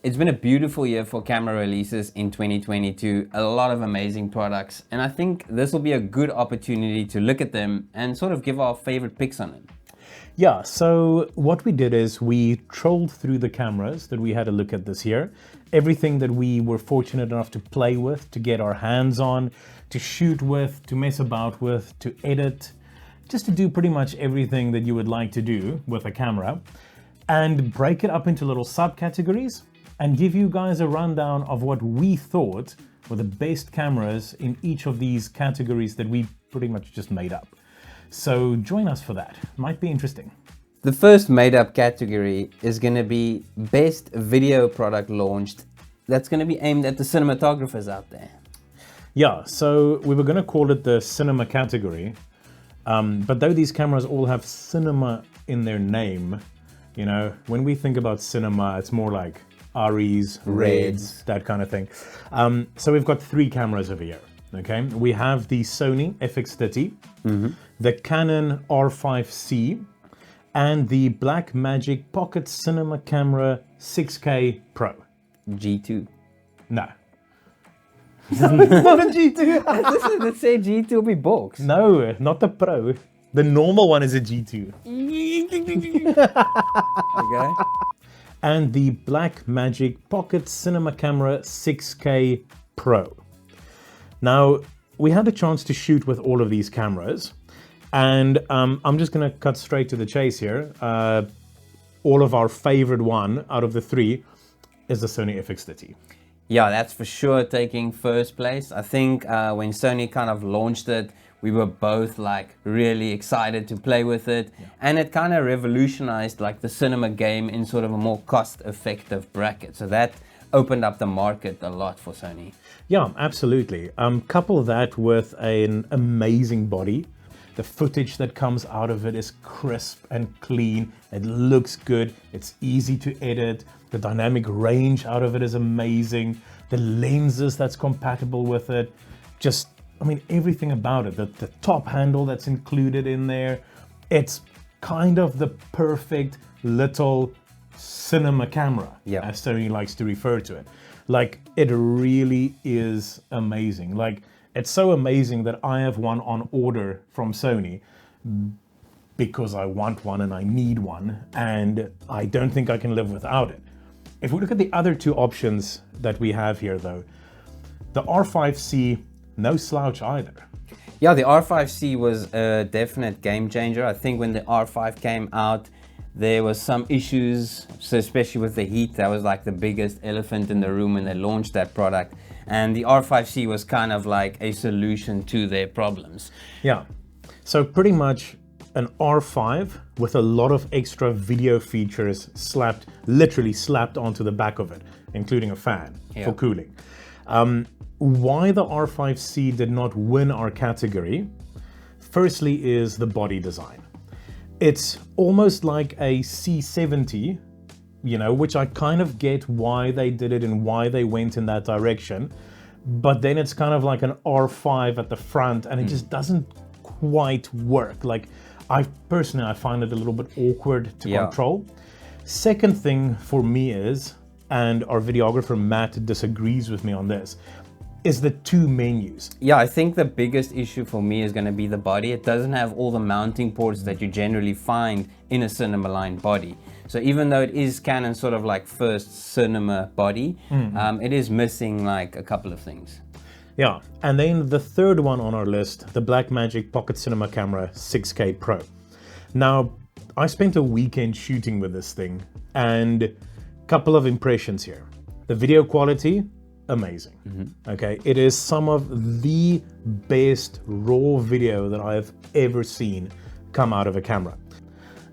It's been a beautiful year for camera releases in 2022, a lot of amazing products, and I think this will be a good opportunity to look at them and sort of give our favorite picks on them. Yeah, so what we did is we trolled through the cameras that we had a look at this year. Everything that we were fortunate enough to play with, to get our hands on, to shoot with, to mess about with, to edit, just to do pretty much everything that you would like to do with a camera, and break it up into little subcategories and give you guys a rundown of what we thought were the best cameras in each of these categories that we pretty much just made up. So join us for that. Might be interesting. The first made-up category is going to be best video product launched. That's going to be aimed at the cinematographers out there. Yeah, so we were going to call it the cinema category, but though these cameras all have cinema in their name, you know, when we think about cinema, it's more like REs, Reds, that kind of thing. So we've got three cameras over here. Okay, we have the Sony FX30, the Canon R5C, and the Blackmagic Pocket Cinema Camera 6K Pro. G2. No. It's not a G2. Let's say G2 will be box. No, not the Pro. The normal one is a G2. Okay. And the Blackmagic Pocket Cinema Camera 6K Pro. Now, we had a chance to shoot with all of these cameras, and I'm just going to cut straight to the chase here. All of our favorite one out of the three is the Sony FX30. Yeah, that's for sure taking first place. I think when Sony kind of launched it, we were both like really excited to play with it. Yeah. And it kind of revolutionized like the cinema game in sort of a more cost-effective bracket. So that opened up the market a lot for Sony. Yeah, absolutely. Couple that with an amazing body. The footage that comes out of it is crisp and clean. It looks good. It's easy to edit. The dynamic range out of it is amazing. The lenses that's compatible with it. Just, I mean, everything about it. The top handle that's included in there. It's kind of the perfect little cinema camera, as Sony likes to refer to it. Like, it really is amazing. Like, it's so amazing that I have one on order from Sony because I want one and I need one, and I don't think I can live without it. If we look at the other two options that we have here though, the R5C, no slouch either. Yeah, the R5C was a definite game changer. I think when the R5 came out, there was some issues, so especially with the heat. That was like the biggest elephant in the room when they launched that product. And the R5C was kind of like a solution to their problems. Yeah, so pretty much an R5 with a lot of extra video features literally slapped onto the back of it, including a fan for cooling. Why the R5C did not win our category, firstly, is the body design. It's almost like a C70, you know, which I kind of get why they did it and why they went in that direction. But then it's kind of like an R5 at the front, and it just doesn't quite work. Like, I find it a little bit awkward to control. Second thing for me is, and our videographer Matt disagrees with me on this, is the two menus. Yeah, I think the biggest issue for me is going to be the body. It doesn't have all the mounting ports that you generally find in a cinema line body. So even though it is Canon's sort of like first cinema body, it is missing like a couple of things. Yeah, and then the third one on our list, the Blackmagic Pocket Cinema Camera 6K Pro. Now, I spent a weekend shooting with this thing, and a couple of impressions here. The video quality, amazing. Okay, it is some of the best raw video that I have ever seen come out of a camera.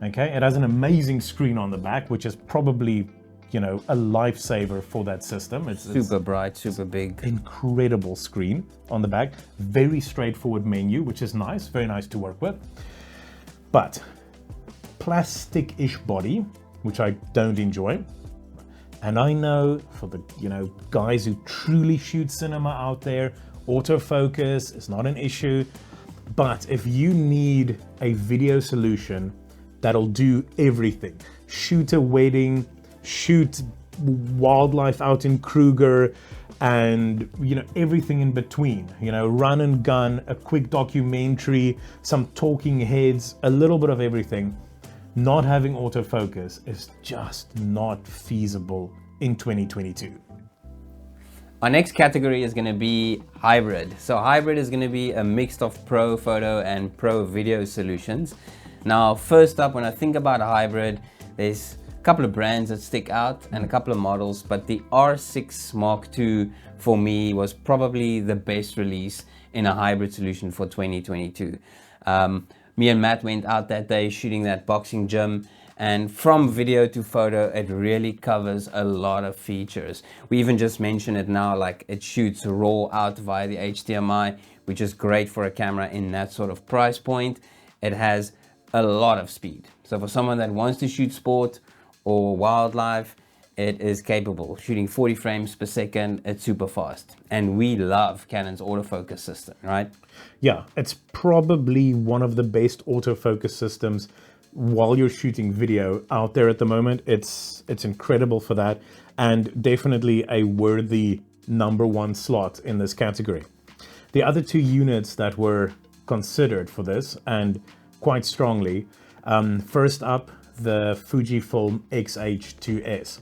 Okay, it has an amazing screen on the back, which is probably, you know, a lifesaver for that system. It's super bright, super big. Incredible screen on the back. Very straightforward menu, which is nice, very nice to work with. But plastic-ish body, which I don't enjoy. And I know for the, you know, guys who truly shoot cinema out there, autofocus is not an issue. But if you need a video solution that'll do everything, shoot a wedding, shoot wildlife out in Kruger, and you know, everything in between, you know, run and gun, a quick documentary, some talking heads, a little bit of everything. Not having autofocus is just not feasible in 2022. Our next category is going to be hybrid. So hybrid is going to be a mix of pro photo and pro video solutions. Now, first up, when I think about a hybrid, there's a couple of brands that stick out and a couple of models, but the R6 Mark II for me was probably the best release in a hybrid solution for 2022. Me and Matt went out that day shooting that boxing gym, and from video to photo, it really covers a lot of features. We even just mentioned it now, like it shoots raw out via the HDMI, which is great for a camera in that sort of price point. It has a lot of speed. So for someone that wants to shoot sport or wildlife, it is capable. Shooting 40 frames per second, it's super fast. And we love Canon's autofocus system, right? Yeah, it's probably one of the best autofocus systems while you're shooting video out there at the moment. It's incredible for that, and definitely a worthy #1 slot in this category. The other two units that were considered for this, and quite strongly, first up, the Fujifilm X-H2S.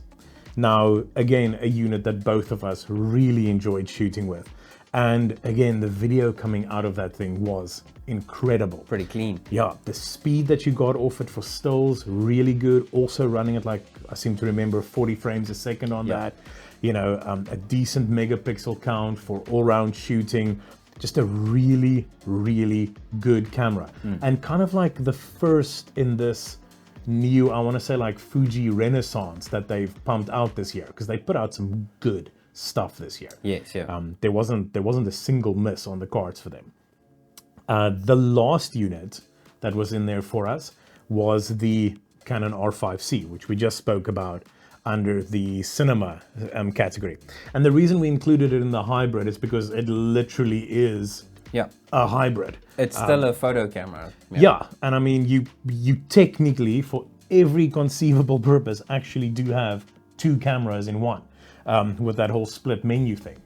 Now, again, a unit that both of us really enjoyed shooting with. And again, the video coming out of that thing was incredible. Pretty clean. Yeah, the speed that you got off it for stills, really good. Also running at, like, I seem to remember 40 frames a second on that. You know, a decent megapixel count for all-round shooting. Just a really, really good camera. And kind of like the first in this new, I want to say, like Fuji renaissance that they've pumped out this year, because they put out some good stuff this year. Yes, yeah. There wasn't a single miss on the cards for them. The last unit that was in there for us was the Canon R5C, which we just spoke about under the cinema category. And the reason we included it in the hybrid is because it literally is a hybrid. It's still a photo camera. Yeah, and I mean, you technically, for every conceivable purpose, actually do have two cameras in one, with that whole split menu thing.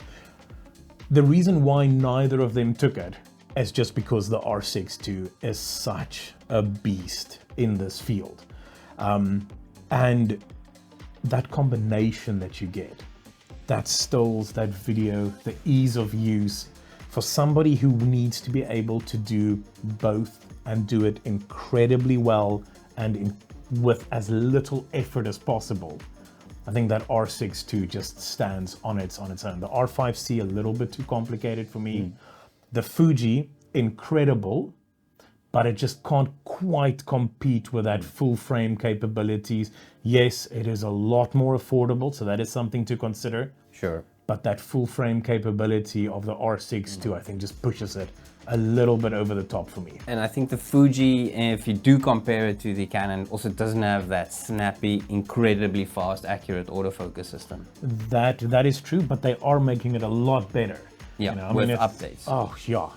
The reason why neither of them took it is just because the R6 II is such a beast in this field. And that combination that you get, that stills, that video, the ease of use, for somebody who needs to be able to do both and do it incredibly well and with as little effort as possible, I think that R6 II just stands on its own. The R5C, a little bit too complicated for me. The Fuji, incredible, but it just can't quite compete with that full frame capabilities. Yes, it is a lot more affordable, so that is something to consider. Sure. But that full frame capability of the R6 II, I think, just pushes it a little bit over the top for me. And I think the Fuji, if you do compare it to the Canon, also doesn't have that snappy, incredibly fast, accurate autofocus system. That is true, but they are making it a lot better. Yeah, you know, with updates. Oh, yeah,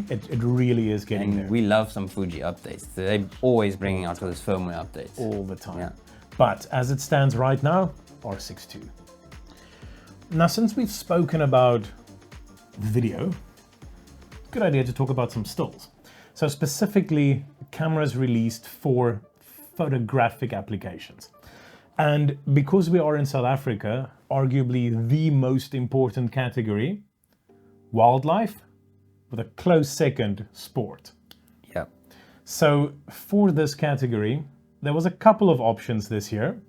it really is getting there. We love some Fuji updates. They're always bringing out those firmware updates. All the time. Yeah. But as it stands right now, R6 II. Now, since we've spoken about video, good idea to talk about some stills. So specifically, cameras released for photographic applications. And because we are in South Africa, arguably the most important category, wildlife, with a close second, sport. Yeah. So for this category, there was a couple of options this year,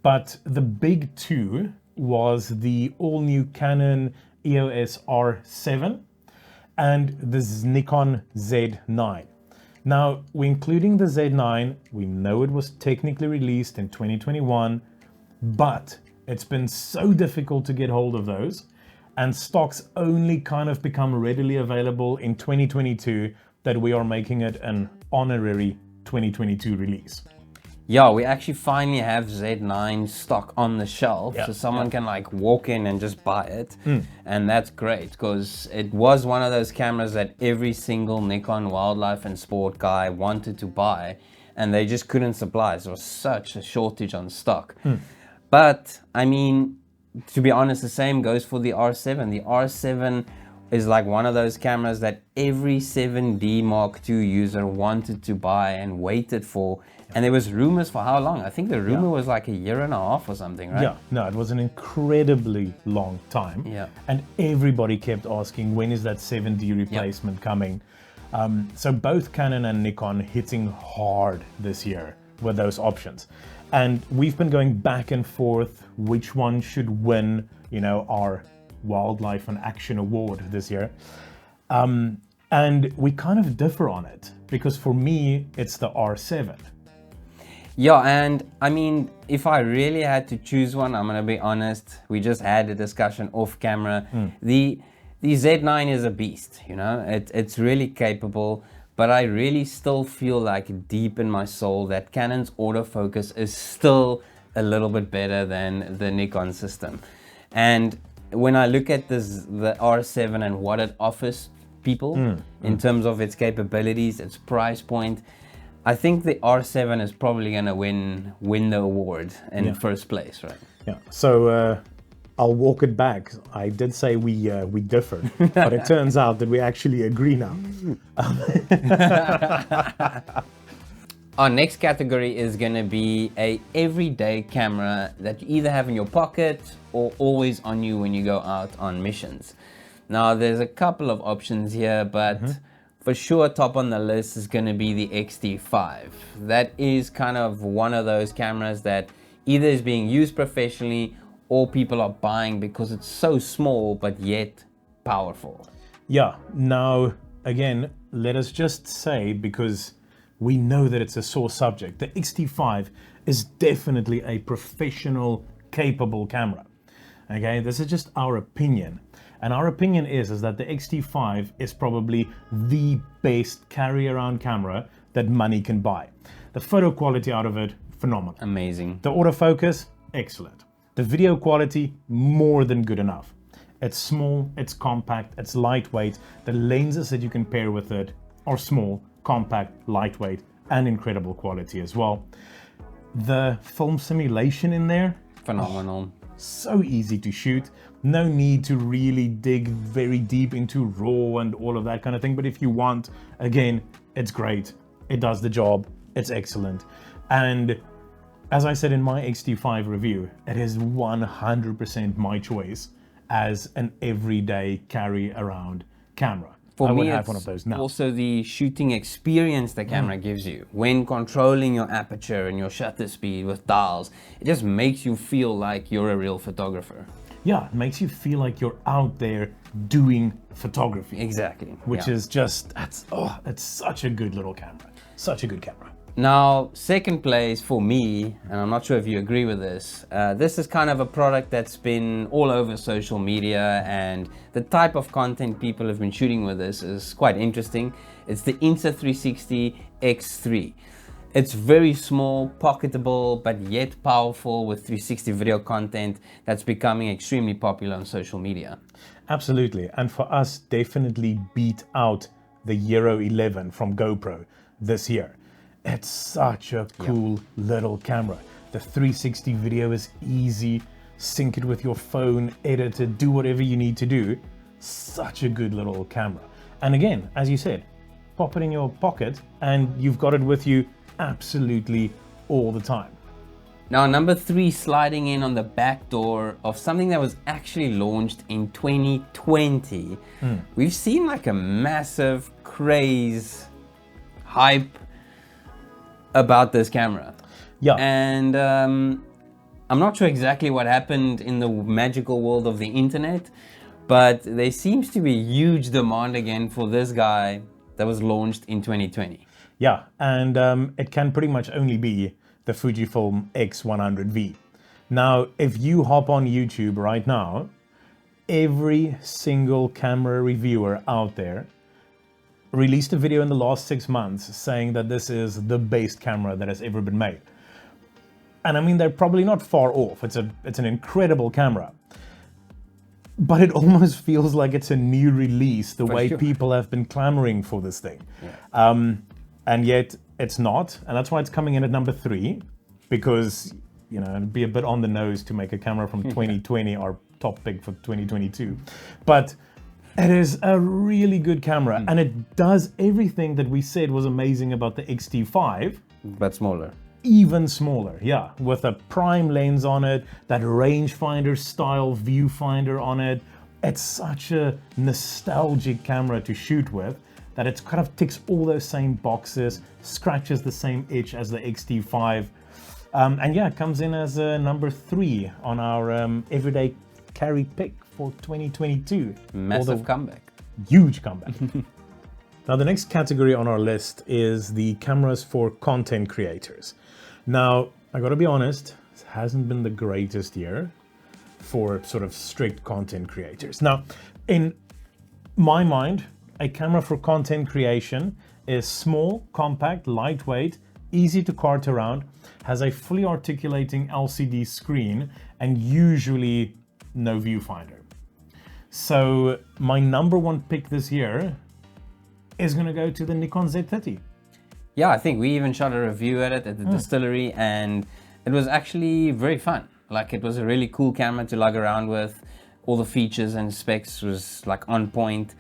but the big two was the all-new Canon EOS R7 and the Nikon Z9. Now, we're including the Z9. We know it was technically released in 2021, but it's been so difficult to get hold of those, and stocks only kind of become readily available in 2022 that we are making it an honorary 2022 release. Yeah, we actually finally have Z9 stock on the shelf, so someone can like walk in and just buy it. And that's great, because it was one of those cameras that every single Nikon wildlife and sport guy wanted to buy, and they just couldn't supply. So there was such a shortage on stock. But I mean, to be honest, the same goes for the R7. The R7 is like one of those cameras that every 7D Mark II user wanted to buy and waited for. And there was rumors for how long? I think the rumor was like a year and a half or something, right? Yeah, no, it was an incredibly long time. Yeah. And everybody kept asking, when is that 7D replacement coming? So both Canon and Nikon hitting hard this year with those options. And we've been going back and forth which one should win, you know, our Wildlife and Action Award this year. And we kind of differ on it, because for me, it's the R7. Yeah, and I mean, if I really had to choose one, I'm gonna be honest, we just had a discussion off camera. The Z9 is a beast, you know, it's really capable, but I really still feel like deep in my soul that Canon's autofocus is still a little bit better than the Nikon system. And when I look at the R7 and what it offers people in terms of its capabilities, its price point, I think the R7 is probably going to win the award in first place, right? Yeah. So I'll walk it back. I did say we differ, but it turns out that we actually agree now. Our next category is going to be a everyday camera that you either have in your pocket or always on you when you go out on missions. Now, there's a couple of options here, but for sure, top on the list is going to be the X-T5. That is kind of one of those cameras that either is being used professionally or people are buying because it's so small but yet powerful. Yeah. Now, again, let us just say, because we know that it's a sore subject, the X-T5 is definitely a professional, capable camera. Okay, this is just our opinion. And our opinion is that the X-T5 is probably the best carry-around camera that money can buy. The photo quality out of it, phenomenal. Amazing. The autofocus, excellent. The video quality, more than good enough. It's small, it's compact, it's lightweight. The lenses that you can pair with it are small, compact, lightweight, and incredible quality as well. The film simulation in there, phenomenal. So easy to shoot. No need to really dig very deep into RAW and all of that kind of thing. But if you want, again, it's great. It does the job. It's excellent. And as I said in my X-T5 review, it is 100% my choice as an everyday carry around camera. For I me, would have it's one of those now. Also the shooting experience the camera gives you. When controlling your aperture and your shutter speed with dials, it just makes you feel like you're a real photographer. Yeah, it makes you feel like you're out there doing photography. Exactly. Which is just, it's such a good little camera. Such a good camera. Now, second place for me, and I'm not sure if you agree with this, this is kind of a product that's been all over social media, and the type of content people have been shooting with this is quite interesting. It's the Insta360 X3. It's very small, pocketable, but yet powerful with 360 video content that's becoming extremely popular on social media. Absolutely, and for us, definitely beat out the Euro 11 from GoPro this year. It's such a cool little camera. The 360 video is easy. Sync it with your phone, edit it, do whatever you need to do. Such a good little camera. And again, as you said, pop it in your pocket and you've got it with you absolutely all the time. Now, number 3, sliding in on the back door of something that was actually launched in 2020. We've seen like a massive craze, hype about this camera. Yeah. And I'm not sure exactly what happened in the magical world of the internet, but there seems to be huge demand again for this guy that was launched in 2020. Yeah, and it can pretty much only be the Fujifilm X100V. Now, if you hop on YouTube right now, every single camera reviewer out there released a video in the last 6 months saying that this is the best camera that has ever been made. And I mean, they're probably not far off. It's an incredible camera. But it almost feels like it's a new release, the way people have been clamoring for this thing. And yet it's not. And that's why it's coming in at number 3, because you know, it'd be a bit on the nose to make a camera from 2020 our top pick for 2022. But it is a really good camera, and it does everything that we said was amazing about the X-T5. But smaller. Even smaller, yeah, with a prime lens on it, that rangefinder style viewfinder on it. It's such a nostalgic camera to shoot with that it kind of ticks all those same boxes, scratches the same itch as the X-T5. And yeah, it comes in as a number 3 on our everyday carry pick for 2022. Massive comeback. Huge comeback. Now, the next category on our list is the cameras for content creators. Now, I gotta be honest, it hasn't been the greatest year for sort of strict content creators. Now, in my mind, a camera for content creation is small, compact, lightweight, easy to cart around, has a fully articulating LCD screen, and usually no viewfinder. So my number 1 pick this year is gonna go to the Nikon Z30. Yeah, I think we even shot a review at it at the distillery, and it was actually very fun. Like, it was a really cool camera to lug around with. All the features and specs was like on point.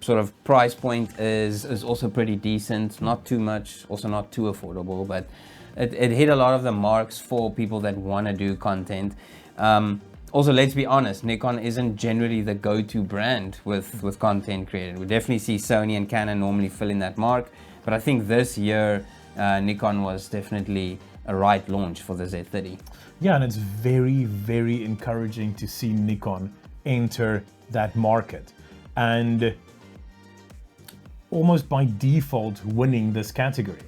Sort of price point is also pretty decent, not too much, also not too affordable, but it hit a lot of the marks for people that want to do content. Also, let's be honest, Nikon isn't generally the go-to brand with content created. We definitely see Sony and Canon normally fill in that mark, but I think this year Nikon was definitely a right launch for the Z30. Yeah, and it's very, very encouraging to see Nikon enter that market, and almost by default winning this category.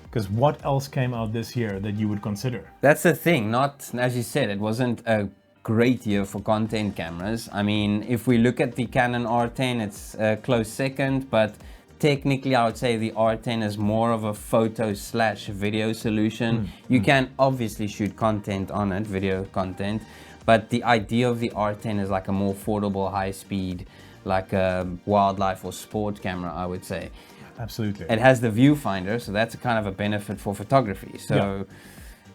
Because what else came out this year that you would consider? That's the thing, not, as you said, it wasn't a great year for content cameras. I mean, if we look at the Canon R10, it's a close second, but technically I would say the R10 is more of a photo/video solution. You can obviously shoot content on it, video content, but the idea of the R10 is like a more affordable, high speed, like a wildlife or sport camera, I would say. Absolutely. It has the viewfinder, so that's a kind of a benefit for photography. So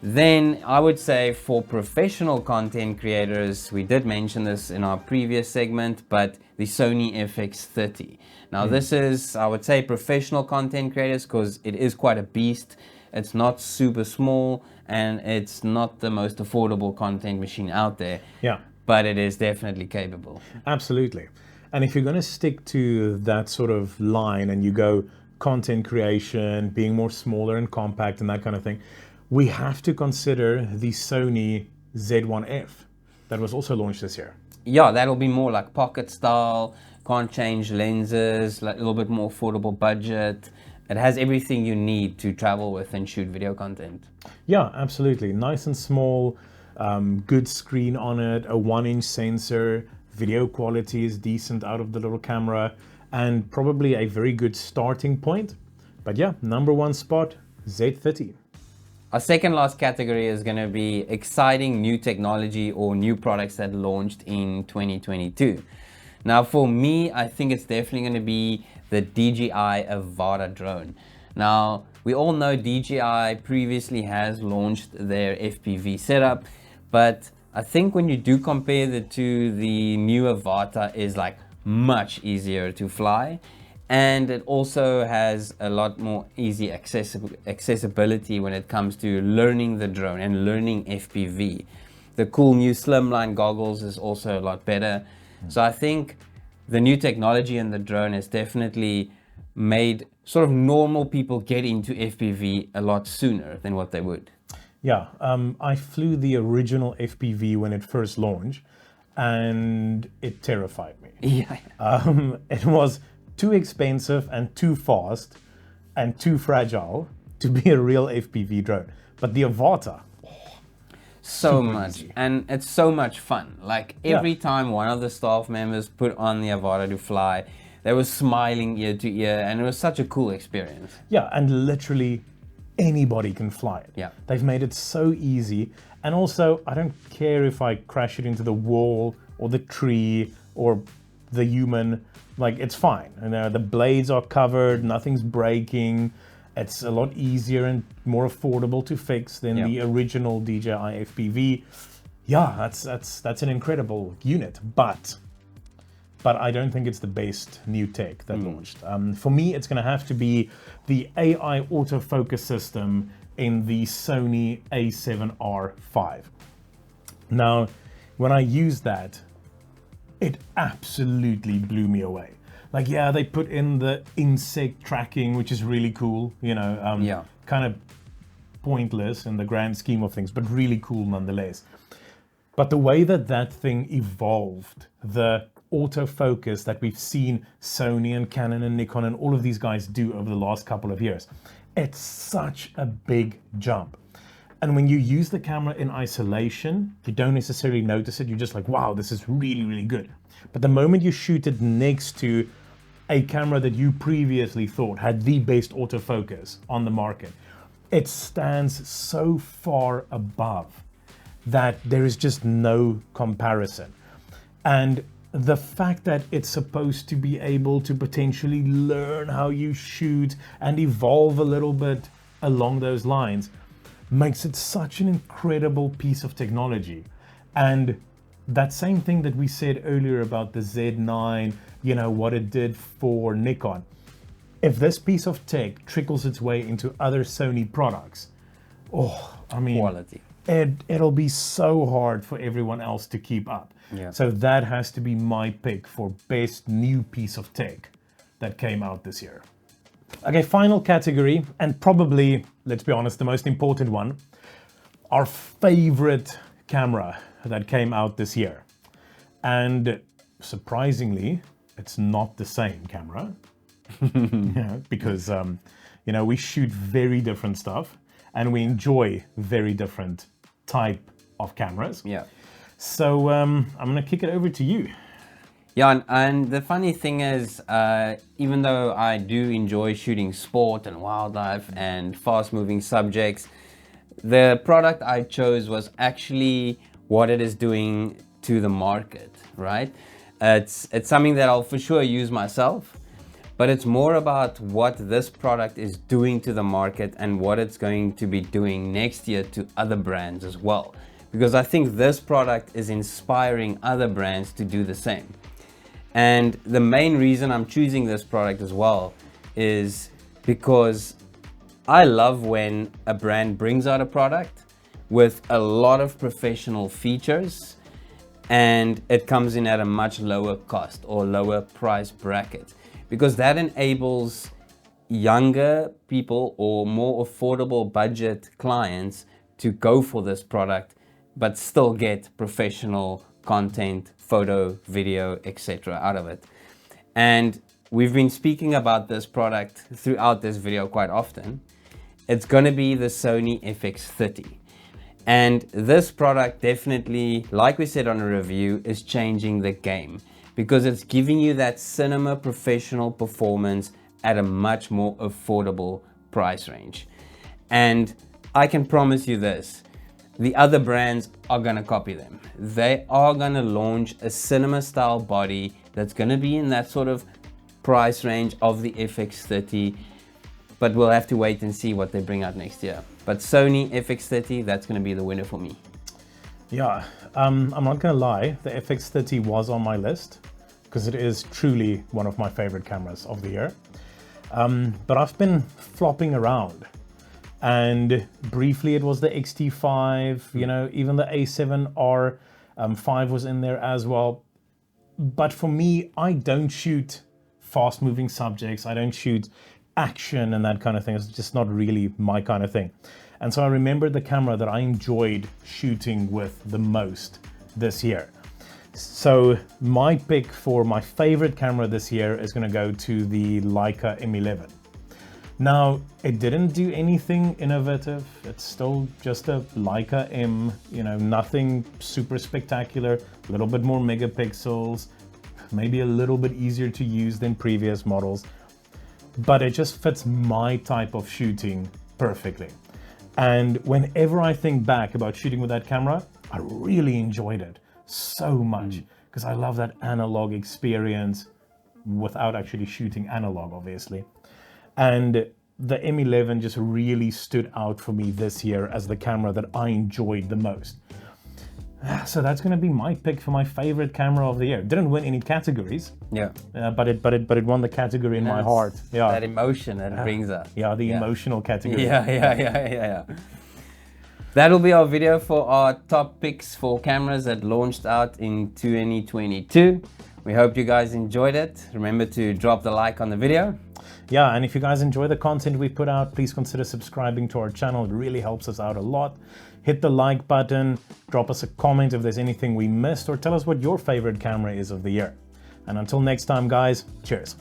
then I would say for professional content creators, we did mention this in our previous segment, but the Sony FX30. Now this is, I would say, professional content creators because it is quite a beast. It's not super small and it's not the most affordable content machine out there. Yeah. But it is definitely capable. Absolutely. And if you're going to stick to that sort of line and you go content creation, being more smaller and compact and that kind of thing, we have to consider the Sony Z1F that was also launched this year. Yeah, that'll be more like pocket style, can't change lenses, like a little bit more affordable budget. It has everything you need to travel with and shoot video content. Yeah, absolutely. Nice and small, good screen on it, a 1-inch sensor, video quality is decent out of the little camera, and probably a very good starting point. But yeah, number 1 spot, Z30. Our second last category is going to be exciting new technology or new products that launched in 2022. Now for me, I think it's definitely going to be the DJI Avata drone. Now we all know DJI previously has launched their FPV setup, but I think when you do compare the two, the new Avata is like much easier to fly, and it also has a lot more easy accessibility when it comes to learning the drone and learning FPV. The cool new slimline goggles is also a lot better. So I think the new technology in the drone has definitely made sort of normal people get into FPV a lot sooner than what they would. Yeah, I flew the original FPV when it first launched, and it terrified me. Yeah. It was too expensive and too fast and too fragile to be a real FPV drone. But the Avata, so much, and it's so much fun. Like every time one of the staff members put on the Avata to fly, they were smiling ear to ear, and it was such a cool experience. Yeah, and literally anybody can fly it. Yeah. They've made it so easy. And also, I don't care if I crash it into the wall or the tree or the human, like it's fine. You know, the blades are covered, nothing's breaking. It's a lot easier and more affordable to fix than the original DJI FPV. Yeah, that's an incredible unit, but I don't think it's the best new tech that launched. For me, it's going to have to be the AI autofocus system in the Sony A7R5. Now, when I used that, it absolutely blew me away. Like, yeah, they put in the insect tracking, which is really cool, you know, kind of pointless in the grand scheme of things, but really cool nonetheless. But the way that that thing evolved, the autofocus that we've seen Sony and Canon and Nikon and all of these guys do over the last couple of years, it's such a big jump. And when you use the camera in isolation, you don't necessarily notice it. You're just like, wow, this is really, really good. But the moment you shoot it next to a camera that you previously thought had the best autofocus on the market, it stands so far above that there is just no comparison. And the fact that it's supposed to be able to potentially learn how you shoot and evolve a little bit along those lines makes it such an incredible piece of technology. And that same thing that we said earlier about the Z9, you know, what it did for Nikon. If this piece of tech trickles its way into other Sony products, I mean, quality. It'll be so hard for everyone else to keep up. Yeah. So that has to be my pick for best new piece of tech that came out this year. Okay, final category, and probably, let's be honest, the most important one, our favorite camera that came out this year. And surprisingly, it's not the same camera. Because, you know, we shoot very different stuff and we enjoy very different type of cameras. Yeah. So I'm going to kick it over to you. Yeah, and the funny thing is, even though I do enjoy shooting sport and wildlife and fast-moving subjects, the product I chose was actually what it is doing to the market, right? It's something that I'll for sure use myself, but it's more about what this product is doing to the market and what it's going to be doing next year to other brands as well. Because I think this product is inspiring other brands to do the same. And the main reason I'm choosing this product as well is because I love when a brand brings out a product with a lot of professional features and it comes in at a much lower cost or lower price bracket, because that enables younger people or more affordable budget clients to go for this product but still get professional content, photo, video, etc. out of it. And we've been speaking about this product throughout this video quite often. It's going to be the Sony FX30. And this product definitely, like we said on a review, is changing the game because it's giving you that cinema professional performance at a much more affordable price range. And I can promise you this, the other brands are going to copy them. They are going to launch a cinema style body that's going to be in that sort of price range of the FX30, but we'll have to wait and see what they bring out next year. But Sony FX30, that's going to be the winner for me. Yeah, I'm not going to lie, the FX30 was on my list because it is truly one of my favorite cameras of the year. But I've been flopping around. And briefly it was the X-T5, you know, even the A7R5 was in there as well. But for me, I don't shoot fast moving subjects. I don't shoot action and that kind of thing. It's just not really my kind of thing. And so I remember the camera that I enjoyed shooting with the most this year. So my pick for my favorite camera this year is going to go to the Leica M11. Now, it didn't do anything innovative. It's still just a Leica M, you know, nothing super spectacular, a little bit more megapixels, maybe a little bit easier to use than previous models, but it just fits my type of shooting perfectly. And whenever I think back about shooting with that camera, I really enjoyed it so much because I love that analog experience without actually shooting analog, obviously. And the M11 just really stood out for me this year as the camera that I enjoyed the most. So that's going to be my pick for my favorite camera of the year. Didn't win any categories. Yeah. But it won the category in my heart. Yeah. That emotion that it brings up. Yeah, the emotional category. Yeah. That'll be our video for our top picks for cameras that launched out in 2022. We hope you guys enjoyed it. Remember to drop the like on the video. Yeah, and if you guys enjoy the content we put out, please consider subscribing to our channel. It really helps us out a lot. Hit the like button, drop us a comment if there's anything we missed, or tell us what your favorite camera is of the year. And until next time, guys, cheers.